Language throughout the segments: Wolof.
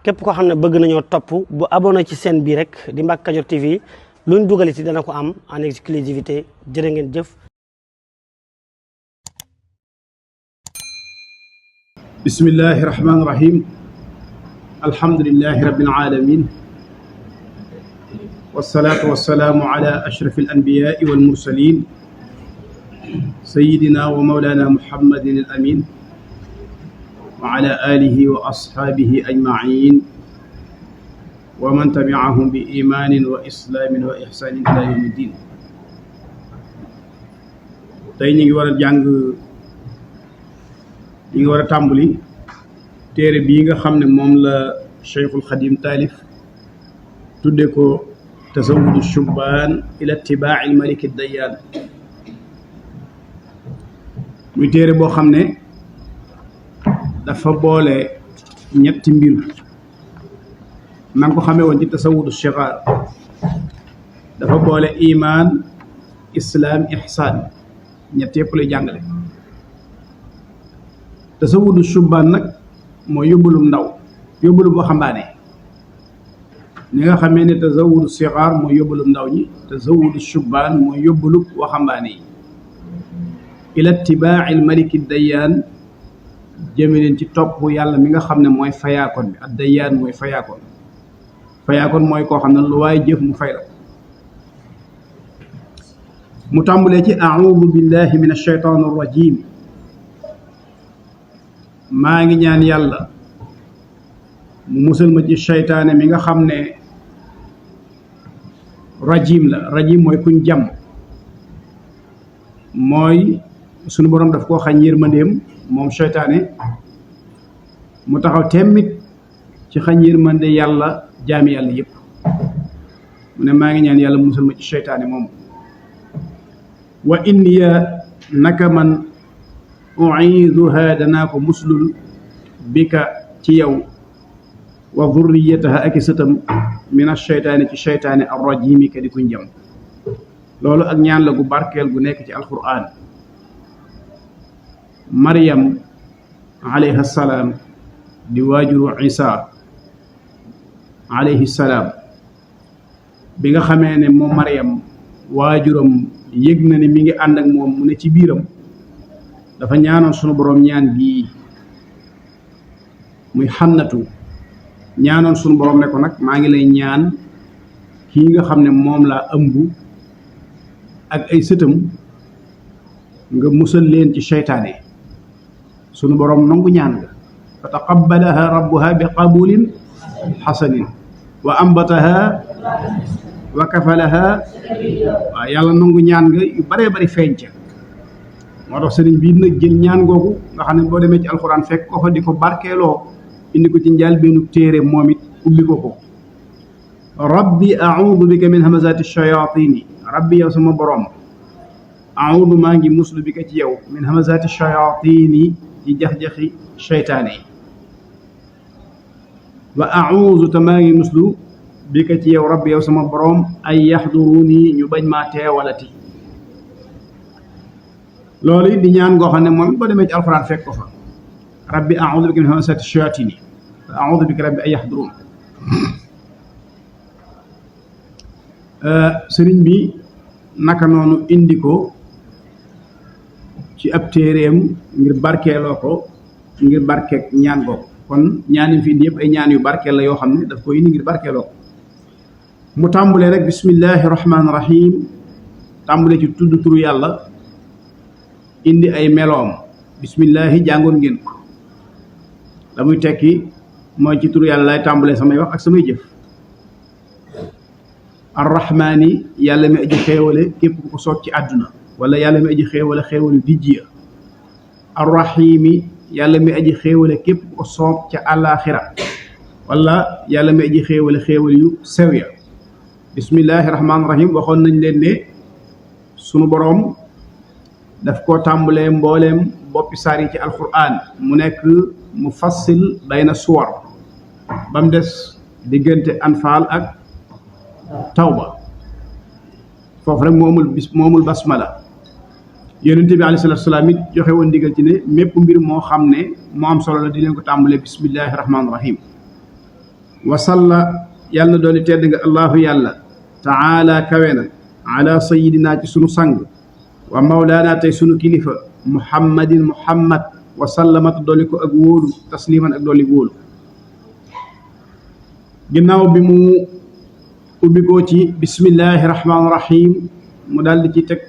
képp koo xam ne bëgg nañoo topp bu abonné ci chaîne bii rek di Mbacke Kadior TV luñ dugal ci dana ko am en exclusivité jërë ngeen jëf. bismillahi rahmaani rahim alhamdulillahi rabbil alamin wasalaatu wasalaamu ala ashrafi alanbiyaai walmursalin sayidina wa mawlana muhammadin al amin wa ala alihi wa ashaabihi ajmain wa man tabiahum bi imaanin wa islaamin wa ihsaanin ila yawmi ddin. tey ñu ngi war a jàng ñu ngi war a tàmbali téere bii nga xam ne moom la Cheikhul Xadim taalif tudde ko tasawudu shubbaan ila itibaa'i al-malik ad-dayyaan. muy téere boo xam ne dafa boole ñetti mbir na nga ko xamee woon ci tasawudu shigaar dafa boole imaan islaam ihsaan ñett yëpp lay jàngale. tasawudu shubbaan nag mooy yóbbulum ndaw yóbbulum waxambaane ni nga xamee ne tasawudu shigaar mooy yóbbulum ndaw ñi tasawudu shubbaan mooy yóbbulum waxambaane yi ila itibaa'i al-malik ad-dayyaan jëme leen ci topp yàlla mi nga xam ne mooy fayaakoon bi ad-dayyaan mooy fayaakoon mooy koo xam ne lu waaye jëf mu fay la. mu tàmbalee ci a'uudu billahi min ash-shaytaani ar-rajiim maa ngi ñaan yàlla mu musal ma ci seytaane mi nga xam ne rajim la. rajim mooy kuñ jàmm, mooy sunu borom daf koo xañ yërmandeem moom seytaane mu taxaw temmit ci xañ yërmande yàlla jaami yàlla yépp. mu ne maa ngi ñaan yàlla mu musal ma ci seytaane moom. wa inniya naka man u'iiduha danaa ko muslul bika ci yow wa dhurriyataha ak i sëtam min ash-shaytaani ci shaytaani ar-rajiimi ka di kuñ jëm. loolu ak ñaan la gu barkeel gu nekk ci alquraan. Maryam alayha salaam di waajuru Isa alayhi salaam bi nga xamee ne moom Maryam waajuram yëg na ne mi ngi ànd ak moom mu ne ci biiram dafa ñaanoon sunu boroom ñaan gii muy xannatu ñaanoon sunu boroom ne ko nag maa ngi lay ñaan kii nga xam ne moom laa ëmb ak ay sëtam nga musal leen ci seytaane. sunu boroom nangu ñaan nga fa taqabbalaha rabbuha bi qabulin xasanin wa ambataha wa kafalaha. waaw yàlla nangu ñaan nga yu baree bari feeñ ca. moo tax sëriñ bii nag jël ñaan googu nga xam ne boo demee ci alxuraan fekk ko fa di ko barkeeloo indi ko ci njaal beenu téere moom it ubbi ko rabbi a'uudu bika min hamazaati shayaatini. rabbi yow sama borom a'uudu maa ngi muslu bika ci yow min hamazaati shayaatini ci jax-jaxi seytaane yi. wa a'uudu te maa ngi muslu bika ci yow rabbi yow sama borom ay yaxduruni ñu bañ maa teewalati. loolu it di ñaan ngoo xam ne moom it boo demee ci alxuraan fekk ko fa rabbi a'uudu bika min hamazaati shayaatini wa a'uudu bika rabbi ay yaxdurun. sëriñ bi naka noonu indi ko ci ab téeréem ngir barkeeloo ko ngir barkeek ñaan ko. kon ñaan yi fi indi yëpp ay ñaan yu barkeel la yoo xam ne daf ko indi ngir barkeeloo ko. mu tàmbulee rek bismillahi rahmaani rahim tàmbulee ci tudd turu yàlla indi ay meloom. bismillahi jàngoon ngeen ko la muy tekki mooy ci turu yàlla lay tàmbulee samay wax ak samay jëf. arrahmaani yàlla mi aji xéewale képp ku ko soog ci àdduna wala yàlla mi aji xéewale xéewalu dijjiya. arrahimi yàlla mi aji xéewale képp ku ko soog ca àllaaxira wala yàlla mi aji xéewale xéewal yu sew ya. bismillahi rahmaani rahim waxoon nañ leen ne sunu boroom daf koo tàmbalee mbooleem boppi saar yi ci alquran mu nekk mufassil bayna suwar ba mu des diggante anfaal ak tawba. foofu rek moomul basmala. yonent bi alayhi salaatu salaam it joxe woon ndigal ci ne mépp mbir moo xam ne moo am solo la di leen ko tàmbalee bismillahi rahmaani rahim. wasalla yàlla na dooli tedd nga allahu yàlla taala kawe na ala sayidina ci sunu sang wa mawlaana tey sunu kilifa muhammadin muhammad wa sallamat dooli ko ak wóolu tasliman ak dooli wóolu ginnaaw bi mu ubbikoo ci bismillahi rahmaani rahim mu daal di ci teg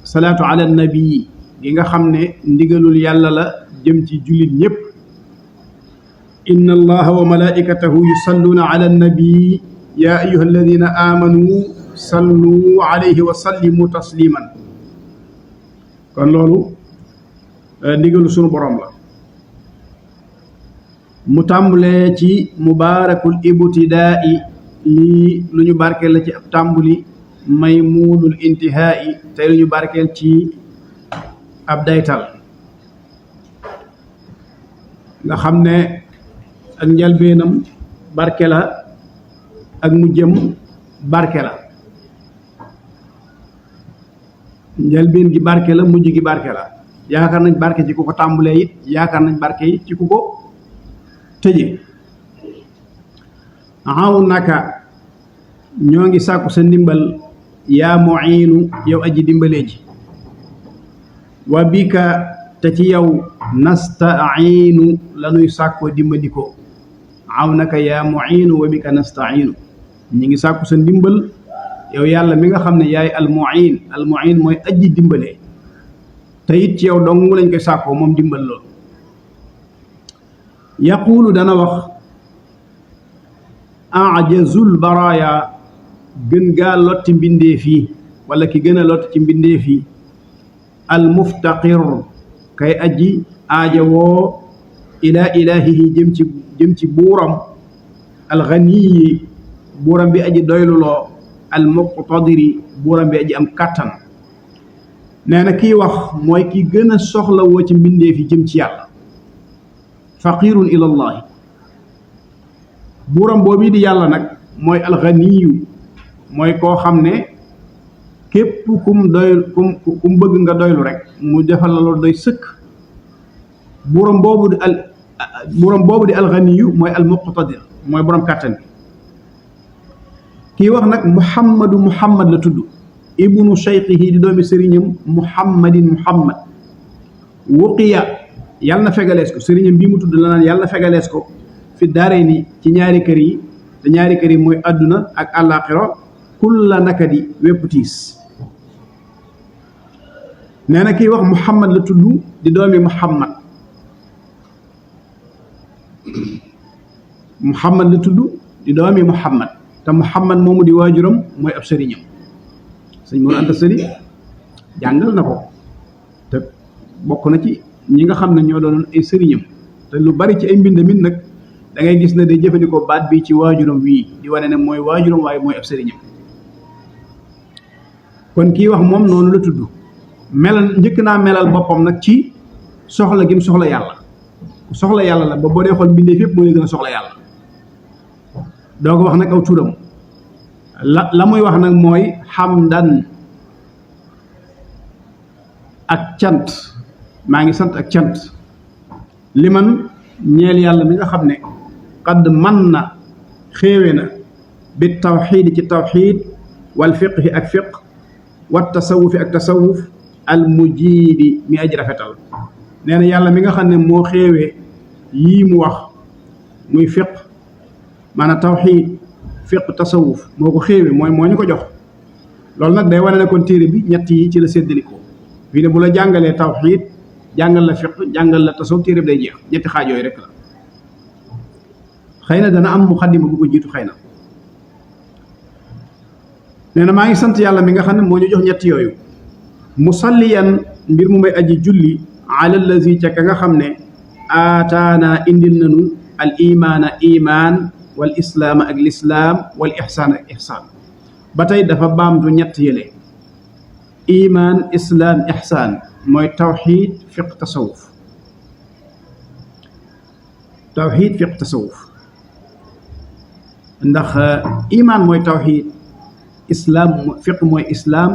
salaatu ala nabii gi nga xam ne ndigalul yàlla la jëm ci jullit ñépp inna allaha wa malaikatahu yusalluuna ala nabii ya ayuha alladina amanu sallu alayhi wa sallimu tasliman kon loolu ndigalu sunu borom la mu tàmbalee ci mubaarakul ibtidaa'i lii lu ñu barkeel la ci ab tàmbuli maymuunul intihaa'i tey lu ñu barkeel ci ab daytal nga xam ne ak njalbeenam barke la ak mujjam barke la njalbeen gi barke la mujj gi barke la yaakaar nañ barke ci ku ko tàmbalee it yaakaar nañ barke it ci ku ko tëje aw naka ñoo ngi sàkku sa ndimbal yaa mu'iinu yow aji dimbalee ji wa bika te ci yow nasta'iinu lanuy sàkkoo dimbandikoo aw naka yaa mu'iinu wa bika nasta'iinu ñi ngi sàkku sa ndimbal yow yàlla mi nga xam ne yaay al mu'iin mooy aji dimbalee te it ci yow dong lañ koy sàkkoo moom dimbal loolu yaquulu dana wax ajazul baraaya gën gaa lotti mbindeef yi wala ki gën a lott ci mbindeef yi al muftaqir kay aji aajawoo ilaa ilaahihi jëm ci buuram al ganiyi buuram bi aji doyluloo al muqtadiri buuram bi aji am kàttan nee na kiy wax mooy ki gën a soxla woo ci mbindeef yi jëm ci yàlla faqirun ila llahi buuram boobu di yàlla nag mooy alxaniyu mooy koo xam ne képp kum bëgg nga doylu rek mu defal la loolu doy sëkk buuram boobu di alxaniyu mooy almuqtadir mooy borom kàttan bi kii wax nag muhammad la tudd ibnu cheikhihi di doomi sëriñam muhammad wuqiya yàlla na fegalees ko sëriñam bii mu tudd la naan yàlla na fegalees ko fi daaree ni ci ñaari kër yi te ñaari kër yi mooy àdduna ak àllaaxira kulla nakadi wépp tiis nee na kiy wax muhammad la tudd di doomi muhammad la tudd di doomi muhammad te muhammad moomu di waajuram mooy ab sëriñam sëñ Mor Anta Sali jàngal na ko te bokk na ci ñi nga xam ne ñoo doonoon ay sëriñam te lu bari ci ay mbindamit nag da ngay gis ne day jëfandikoo baat bi ci waajuram wii di wane ne mooy waajuram waaye mooy ab sëriñam kon kii wax moom noonu la tudd njëkk naa melal boppam nag ci soxla gi mu soxla yàlla soxla yàlla la ba boo dee xool mbindeef yëpp moo lay gën a soxla yàlla doo ko wax nag aw turam la muy wax nag mooy xamdan ak cant maa ngi sant ak cant li man ñeel yàlla mi nga xam ne qad man na xéewe na bi tawxiidi ci tawxiid wal fiqhi ak fiq wat tasawufi ak tasawuf al mujiidi mi aji rafetal nee na yàlla mi nga xam ne moo xéewee yii mu wax muy fiq maanaam tawxiid fiq tasawuf moo ko xéewee moo ñu ko jox loolu nag day wane ne kon téere bi ñett yi ci la séddalikoo fii ne bu la jàngalee tawxiid jàngal la fiq jàngal la tasawuf téere bi day jeex ñetti xaaj yooyu rek la xëy na dana am muxaddima bu ko jiitu xëy na nee na maa ngi sant yàlla mi nga xam ne moo ñu jox ñetti yooyu musalliyan mbir mu may aji julli ala allazi ca ka nga xam ne aataana indil nanu al imaana imaan wal islaama ak lislaam wal ixsaan ak ixsaan ba tey dafa baamtu ñett yële imaan islaam ixsaan mooy tawxiid fiq tasawuf ndax imaan mooy tawxiid islaam fiq mooy islaam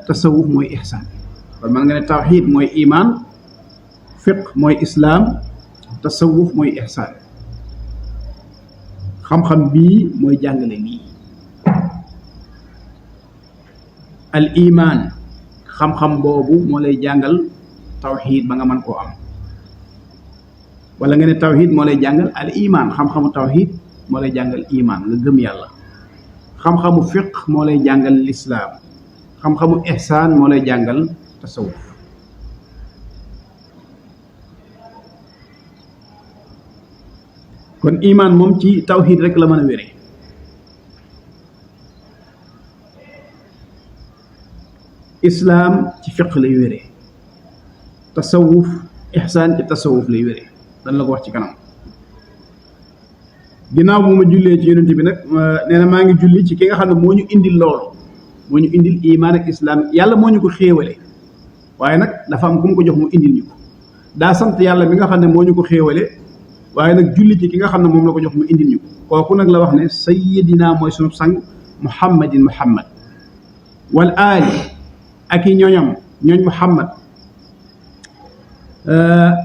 tasawuf mooy ixsaan kon man nga ne tawxiid mooy imaan fiq mooy islaam tasawuf mooy ixsaan xam-xam bii mooy jàngale lii. al iman xam-xam boobu moo lay jàngal tawxiid ba nga mën koo am, wala nga ne tawxiid moo lay jàngal al iman, xam-xamu tawxiid moo lay jàngal iman nga gëm yàlla. xam-xamu fiq moo lay jàngal lislaam, xam-xamu ihsaan moo lay jàngal tasawuf. kon iman moom ci tawxiid rek la mën a wére. islaam ci fiq lay wére, tasawuf ihsaan ci tasawuf lay wére. dan la ko wax ci kanam. ginnaaw bu ma jullee ci yonent bi nag nee na maa ngi julli ci ki nga xam ne moo ñu indil loolu, moo ñu indil iman ak islaam. yàlla moo ñu ko xéewale, waaye nag dafa am ku mu ko jox mu indil ñu ko. daa sant yàlla mi nga xam ne moo ñu ko xéewale, waaye nag julli ci ki nga xam ne moom la ko jox mu indil ñu ko. kooku nag la wax ne sayyidina mooy sunu sang muhammadin muhammad wal aali ak i ñooñam ñooñ muhammad.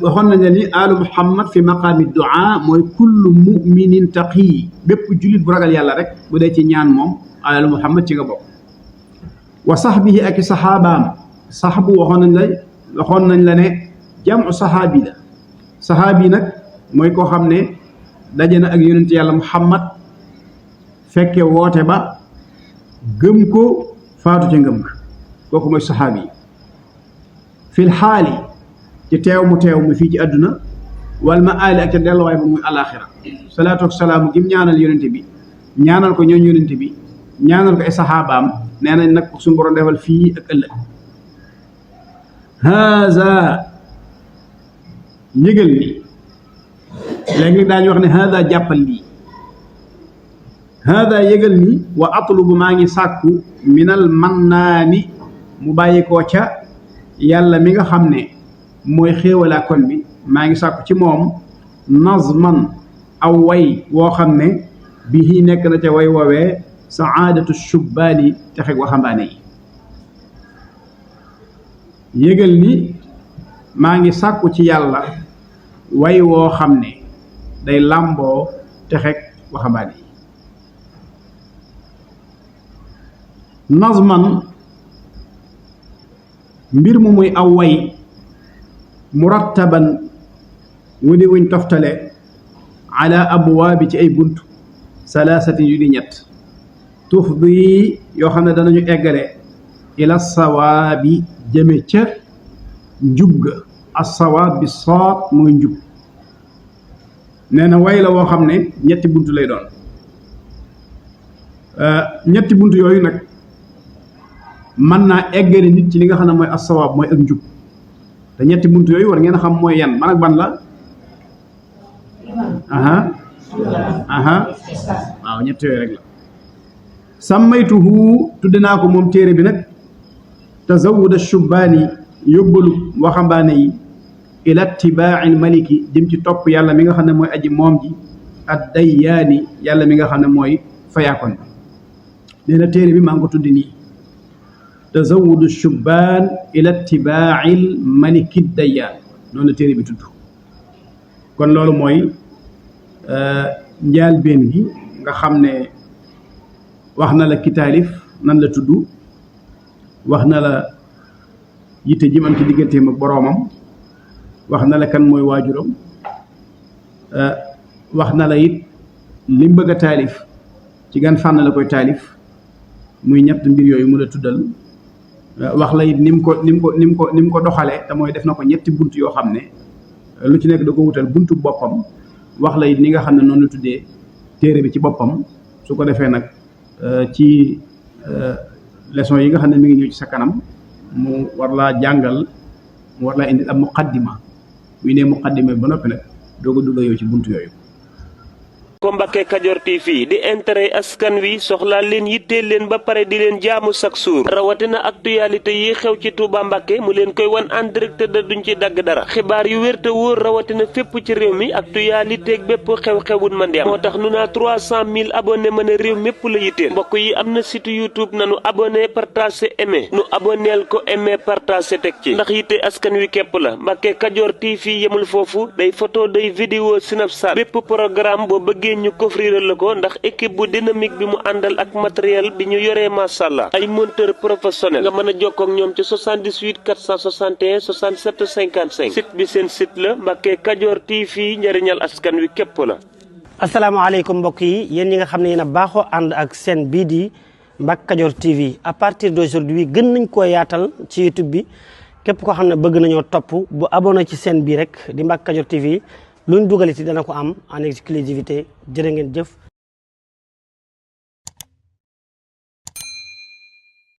waxoon nañ ni alu muhammad fi maqaami duaa mooy kullu muminin taqi, bépp jullit bu ragal yàlla rek bu dee ci ñaan moom alu muhammad ci nga bokk. wa sahbihi ak i saxaabaam. saxbu waxoon nañ la ne jamu saxaabi la. saxaabi nag mooy koo xam ne daje na ak yonent yàlla muhammad, fekke woote ba, gëm ko, faatu ca ngëm ga, kooku mooy saxaabi yi. fil xaali ci teew mu fii ci àdduna, wal ma aali ak ca delluwaay ba muy alaaxira. salaatu ak salaamu gim ñaanal yonent bi, ñaanal ko ñooñ yonent bi, ñaanal ko ay saxaabaam, nee nañ nag suñu borom defal fii ak ëllëg. haza yëgal ni, léegi nag daañu wax ne haada jàppal lii. haada yëgal ni wa atlubu maa ngi sàkku minal mannaani mu bàyyi koo ca yàlla mi nga xam ne mooy xéewalaa kon bi. maa ngi sàkku ci moom nazman aw way woo xam ne bii nekk na ca way woowee saadatu shubbaani texeg waxambaane yi. yëgal ni maa ngi sàkku ci yàlla way woo xam ne day làmboo texeg waxambaane yi. nazman mbir mu muy aw way, murattaban wudi wuñ toftale, ala abwaabi ci ay bunt, salaasatin yu di ñett, tufdi yoo xam ne danañu eggale ila sawaabi jëme ca njub ga. as-sawaab bi saad mooy njub. nee na way la woo xam ne ñetti bunt lay doon. ñetti bunt yooyu nag mën naa eggale nit ci li nga xam ne mooy as-sawaab mooy ak njub. te ñetti bunt yooyu war ngeen a xam mooy yan, ban ak ban la. waaw ñett yooyu rek la. sàmmaytuhu tudde naa ko moom téere bi nag tazawud ash-shubbaani, yóbbalu waxambaane yi, ila ittibaa'i maliki, jëm ci topp yàlla mi nga xam ne mooy aji moom ji, ad-dayyaani, yàlla mi nga xam ne mooy fayaakoon bi. nee na téere bi maa ngi ko tuddi nii tazawud ash-shubbaan ila ittibaa'i maliki ad-dayyaan, noonu la téere bi tudd. kon loolu mooy njaal benn gi nga xam ne wax na la ki taalif nan la tudd, wax na la yitte ji am ci digganteem ak boroomam, wax na la kan mooy waajuram, wax na la it lim bëgg a taalif ci gan fànn la koy taalif, muy ñett mbir yooyu mu la tuddal. wax la it ni mu ko doxalee, te mooy def na ko ñetti bunt yoo xam ne lu ci nekk da ko wutal buntu boppam. wax la it ni nga xam ne noonu la tuddee téere bi ci boppam. su ko defee nag ci leçon yi nga xam ne mi ngi ñëw ci sa kanam mu war laa jàngal, mu war laa indi ab muqaddima. muy ne muqaddima ba noppi nag doo ko dugg yow ci buntu yooyu. ko Mbacke Kadior TV di intérêt askan wi soxlaa leen yitteel leen ba pare di leen jaamu chaque jour rawatina actualité yi xew ci Touba Mbacke mu leen koy wan en direct da duñ ci dagg dara xibaar yu wér te wóor rawatina fépp ci réew mi actualité ak bépp xew-xewun man di am moo tax nu naa 300 000 abonné mën a réew mépp la yitteel mbokk yi am na site YouTube nanu abonné partagé aimé nu abonneel ko aimé partagé teg ci ndax yitte askan wi képp la Mbacke Kadior TV yemul foofu day photo day vidéo Snapchat bépp programme boo bëgg bëggee ñu coffriral la ko ndax équipe bu dynamique bi mu àndal ak matériel bi ñu yoree masàllaa ay monteur professionnel nga mën a jokkoo ak ñoom ci 78 461 67 55 site bi seen site la Mbacke Kadior TV njëriñal askan wi képp la. asalaamaaleykum mbokk yi yéen ñi nga xam ne yéen a baaxoo ànd ak seen bii di Mbacke Kadior TV à partir d'aujourd'hui gën nañ koo yaatal ci YouTube bi képp koo xam ne bëgg nañoo topp bu abonné ci seen bii rek di Mbacke Kadior TV luñ dugaliti dana ko am en exclusivité jërë ngeen jëf.